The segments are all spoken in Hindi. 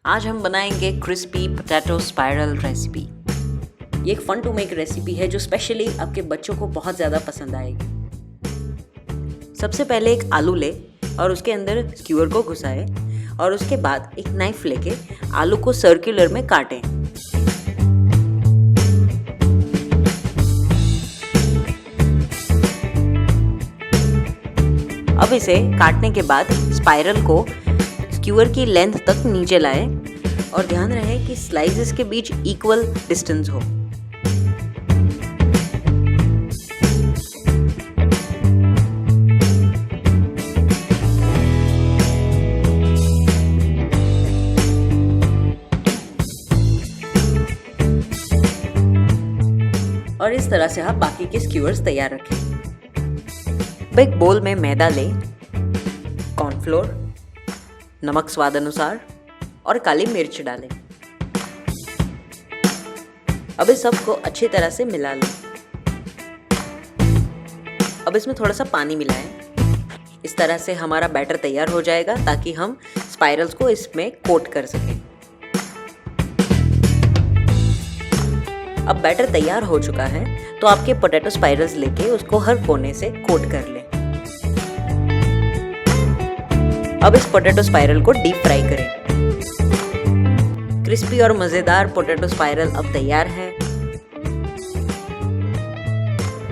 आज हम बनाएंगे क्रिस्पी पोटैटो स्पाइरल रेसिपी। ये एक फन टू मेक रेसिपी है जो स्पेशली आपके बच्चों को बहुत ज़्यादा पसंद आएगी। सबसे पहले एक आलू ले और उसके अंदर स्क्यूअर को घुसाए और उसके बाद एक नाइफ लेके आलू को सर्कुलर में काटें। अब इसे काटने के बाद स्पाइरल को स्क्यूअर की लेंथ तक नीचे लाए और ध्यान रहे कि स्लाइसेस के बीच इक्वल डिस्टेंस हो। और इस तरह से आप बाकी के स्क्यूअर्स तैयार रखें। अब एक बोल में मैदा लें, कॉर्नफ्लोर, नमक स्वाद अनुसार और काली मिर्च डालें। अब इस सब को अच्छी तरह से मिला लें। अब इसमें थोड़ा सा पानी मिलाएं। इस तरह से हमारा बैटर तैयार हो जाएगा ताकि हम स्पाइरल्स को इसमें कोट कर सकें। अब बैटर तैयार हो चुका है तो आपके पोटैटो स्पाइरल्स लेके उसको हर कोने से कोट कर लें। अब इस पोटैटो स्पाइरल को डीप फ्राई करें। क्रिस्पी और मज़ेदार पोटैटो स्पाइरल अब तैयार है।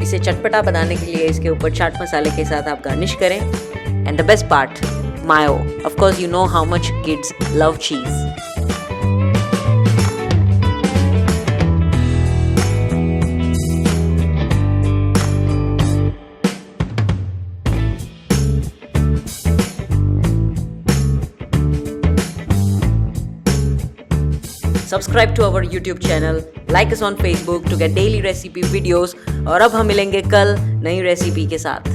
इसे चटपटा बनाने के लिए इसके ऊपर चाट मसाले के साथ आप गार्निश करें। And the best part, mayo. Of course you know how much kids love cheese. Subscribe to our YouTube channel, like us on Facebook to get daily recipe videos और अब हम मिलेंगे कल नई रेसिपी के साथ।